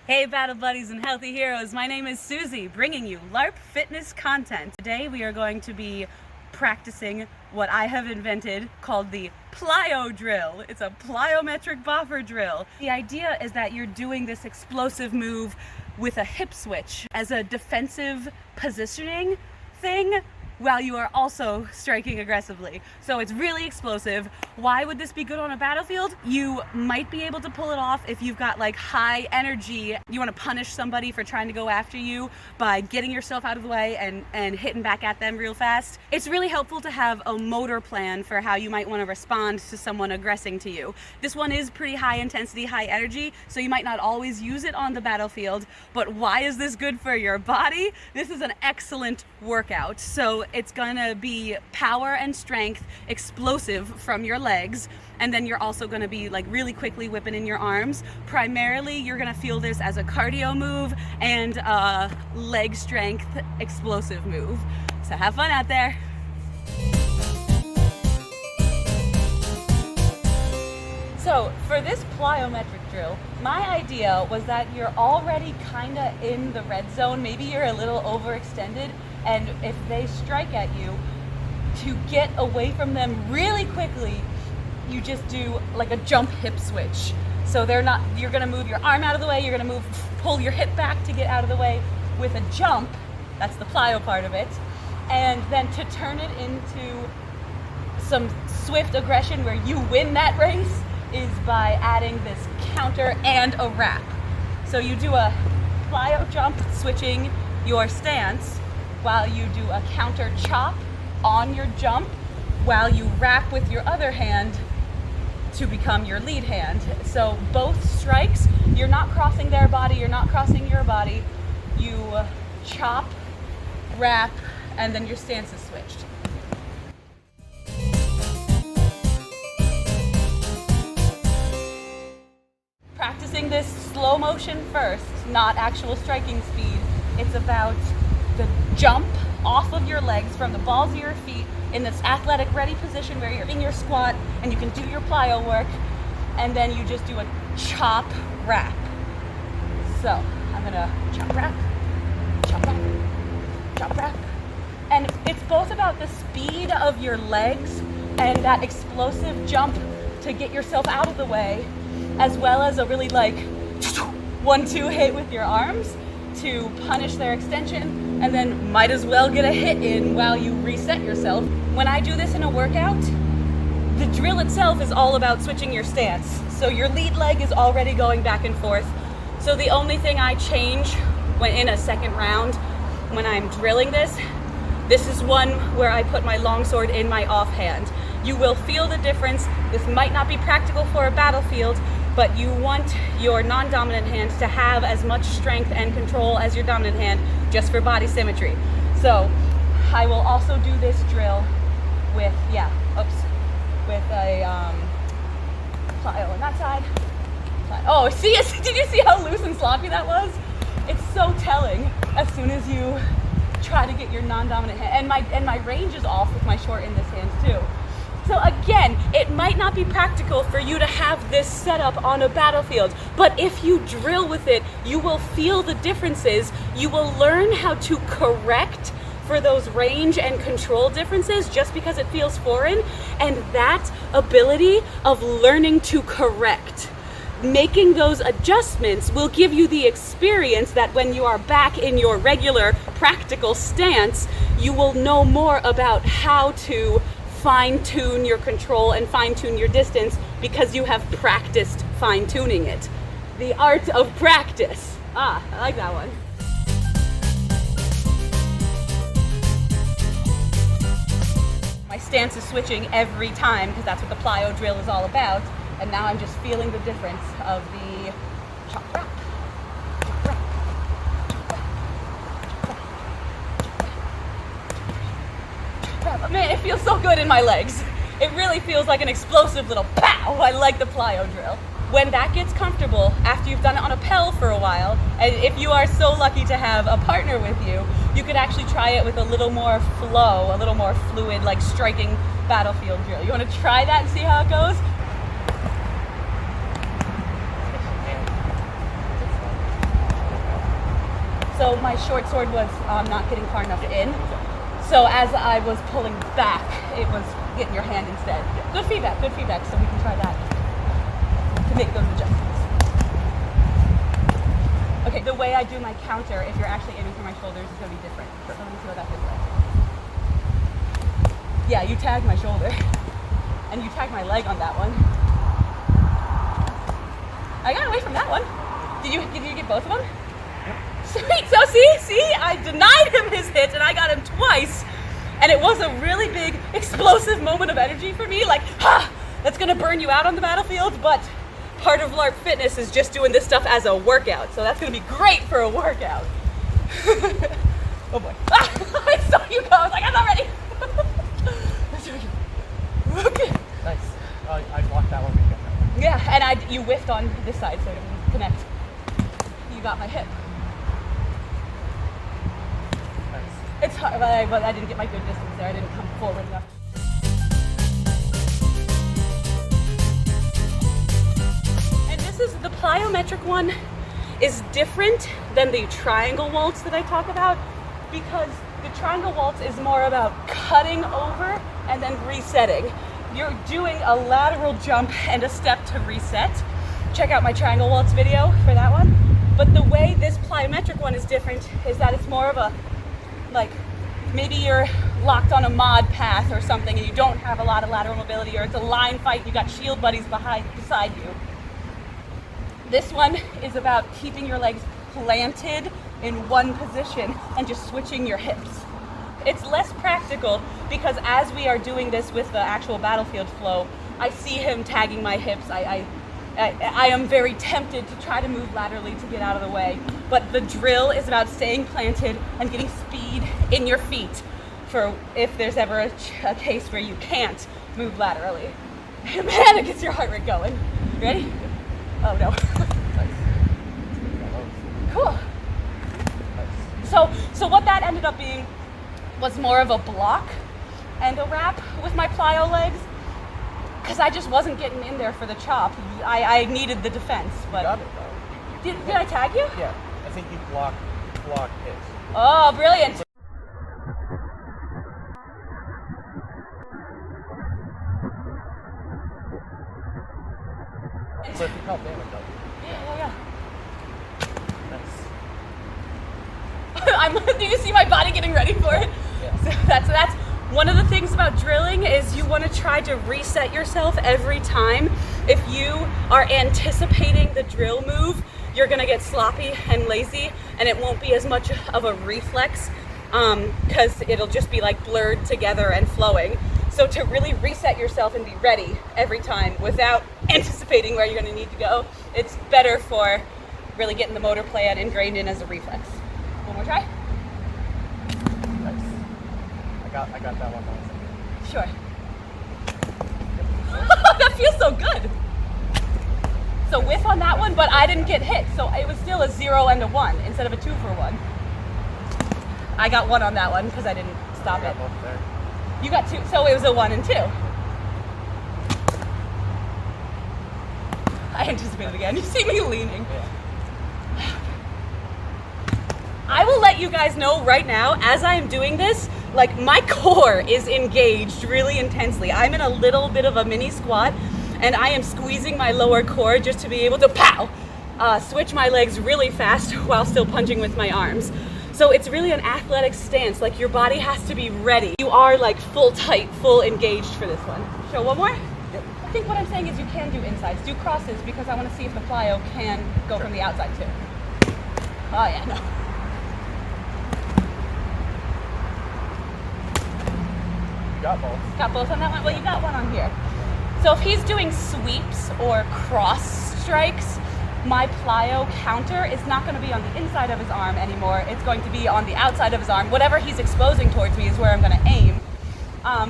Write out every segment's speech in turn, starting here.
Hey Battle Buddies and Healthy Heroes, my name is Susie, bringing you LARP fitness content. Today we are going to be practicing what I have invented called the Plyo drill. It's a plyometric boffer drill. The idea is that you're doing this explosive move with a hip switch as a defensive positioning thing while you are also striking aggressively. So it's really explosive. Why would this be good on a battlefield? You might be able to pull it off if you've got like high energy. You want to punish somebody for trying to go after you by getting yourself out of the way and hitting back at them real fast. It's really helpful to have a motor plan for how you might want to respond to someone aggressing to you. This one is pretty high intensity, high energy, so you might not always use it on the battlefield, but why is this good for your body? This is an excellent workout. So it's gonna be power and strength, explosive from your legs, and then you're also gonna be like really quickly whipping in your arms. Primarily, you're gonna feel this as a cardio move and a leg strength explosive move. So have fun out there. So for this plyometric drill, my idea was that you're already kinda in the red zone. Maybe you're a little overextended, and if they strike at you, to get away from them really quickly, you just do like a jump hip switch. So you're gonna move your arm out of the way, you're gonna pull your hip back to get out of the way with a jump, that's the plyo part of it, and then to turn it into some swift aggression where you win that race is by adding this counter and a wrap. So you do a plyo jump, switching your stance, while you do a counter chop on your jump, while you wrap with your other hand to become your lead hand. So both strikes, you're not crossing their body, you're not crossing your body. You chop, wrap, and then your stance is switched. Practicing this slow motion first, not actual striking speed. It's about the jump off of your legs from the balls of your feet in this athletic ready position where you're in your squat and you can do your plyo work, and then you just do a chop wrap. So I'm gonna chop wrap, chop wrap, chop wrap. And it's both about the speed of your legs and that explosive jump to get yourself out of the way, as well as a really like 1-2 hit with your arms to punish their extension, and then might as well get a hit in while you reset yourself. When I do this in a workout, the drill itself is all about switching your stance. So your lead leg is already going back and forth. So the only thing I change when in a second round when I'm drilling this is one where I put my longsword in my offhand. You will feel the difference. This might not be practical for a battlefield, but you want your non-dominant hand to have as much strength and control as your dominant hand, just for body symmetry. So I will also do this drill with, with a plyo on that side. Oh, see, did you see how loose and sloppy that was? It's so telling as soon as you try to get your non-dominant hand, and my range is off with my short in this hand too. So again, it might not be practical for you to have this set up on a battlefield, but if you drill with it, you will feel the differences. You will learn how to correct for those range and control differences just because it feels foreign, and that ability of learning to correct, making those adjustments will give you the experience that when you are back in your regular practical stance, you will know more about how to fine-tune your control and fine-tune your distance because you have practiced fine-tuning it. The art of practice. I like that one. My stance is switching every time because that's what the plyo drill is all about, and now I'm just feeling the difference of the chop wrap. Man, it feels so good in my legs. It really feels like an explosive little pow. I like the plyo drill. When that gets comfortable, after you've done it on a pel for a while, and if you are so lucky to have a partner with you, you could actually try it with a little more flow, a little more fluid, like striking battlefield drill. You want to try that and see how it goes? So my short sword was not getting far enough in. So as I was pulling back, it was getting your hand instead. Good feedback, so we can try that to make those adjustments. Okay, the way I do my counter, if you're actually aiming for my shoulders, is going to be different. So let me see what that feels like. Yeah, you tagged my shoulder. And you tagged my leg on that one. I got away from that one. Did you get both of them? Yep. Sweet, so see, I denied him his hit and I got him twice. And it was a really big, explosive moment of energy for me. Like, ha, that's gonna burn you out on the battlefield, but part of LARP fitness is just doing this stuff as a workout. So that's gonna be great for a workout. Oh boy. I saw you go, I was like, I'm not ready. Okay. Nice. I blocked that one, but you got that one. Yeah, and you whiffed on this side, so it didn't connect. You got my hip. Nice. It's hard, but I didn't get my good distance there. I didn't come forward enough. And this is the plyometric one is different than the triangle waltz that I talk about, because the triangle waltz is more about cutting over and then resetting. You're doing a lateral jump and a step to reset. Check out my triangle waltz video for that one. But the way this plyometric one is different is that it's more of a, like, maybe you're locked on a mod path or something and you don't have a lot of lateral mobility, or it's a line fight and you got shield buddies beside you. This one is about keeping your legs planted in one position and just switching your hips. It's less practical because as we are doing this with the actual battlefield flow, I see him tagging my hips. I am very tempted to try to move laterally to get out of the way, but the drill is about staying planted and getting speed in your feet for if there's ever a case where you can't move laterally. Man, it gets your heart rate going. Ready? Oh no. Cool. So what that ended up being was more of a block and a wrap with my plyo legs, because I just wasn't getting in there for the chop. I needed the defense, but You got it, though. did I tag you? Yeah, I think you blocked his. Oh, brilliant. So if you felt damage, though. Yeah. Nice. Do you see my body getting ready for it? Yeah. So that's one of the things about drilling is you want to try to reset yourself every time. If you are anticipating the drill move, you're going to get sloppy and lazy, and it won't be as much of a reflex because it'll just be like blurred together and flowing. So to really reset yourself and be ready every time without anticipating where you're going to need to go, it's better for really getting the motor plan ingrained in as a reflex. One more try? Nice. I got that one last. Sure. That feels so good. So whiff on that one, but I didn't get hit. So it was still a 0 and a 1 instead of a 2 for 1. I got 1 on that one because I didn't stop it. Both there. You got 2, so it was a 1 and 2. I anticipated again. You see me leaning. Yeah. I will let you guys know right now, as I am doing this, like my core is engaged really intensely. I'm in a little bit of a mini squat and I am squeezing my lower core just to be able to switch my legs really fast while still punching with my arms. So it's really an athletic stance, like your body has to be ready. You are like full tight, full engaged for this one. Show one more? Yep. I think what I'm saying is you can do insides, do crosses, because I want to see if the plyo can go from the outside too. Oh yeah, no. Got both. Got both on that one? Well, you got one on here. So if he's doing sweeps or cross strikes, my plyo counter is not going to be on the inside of his arm anymore. It's going to be on the outside of his arm. Whatever he's exposing towards me is where I'm going to aim.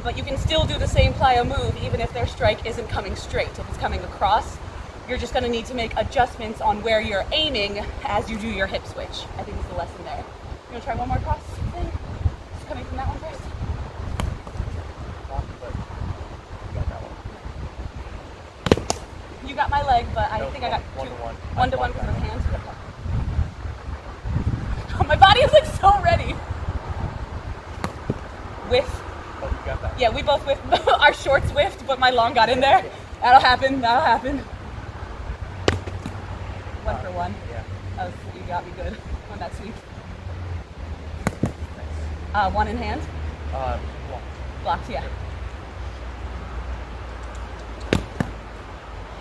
But you can still do the same plyo move even if their strike isn't coming straight. If it's coming across, you're just going to need to make adjustments on where you're aiming as you do your hip switch. I think is the lesson there. You want to try one more cross thing? Just coming from that one first. You got my leg, but I think I got 1 to 1. 1 to 1 because of his hands. Oh My body is like so ready. Whiff. Oh, you got that. Yeah, we both whiffed. Our shorts whiffed, but my long got in there. That'll happen. That'll happen. 1 for 1. Yeah. You got me good on that sweep. Nice. 1 in hand. Block. Blocked, yeah.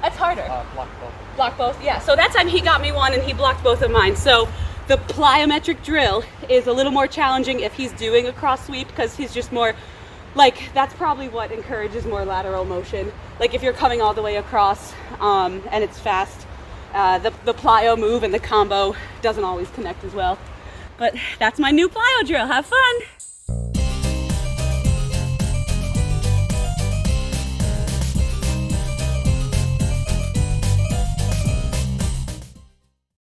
That's harder. Block both. Block both, yeah. So that time he got me 1 and he blocked both of mine. So the plyometric drill is a little more challenging if he's doing a cross sweep because he's just more, like, that's probably what encourages more lateral motion. Like if you're coming all the way across and it's fast, the plyo move and the combo doesn't always connect as well. But that's my new plyo drill. Have fun.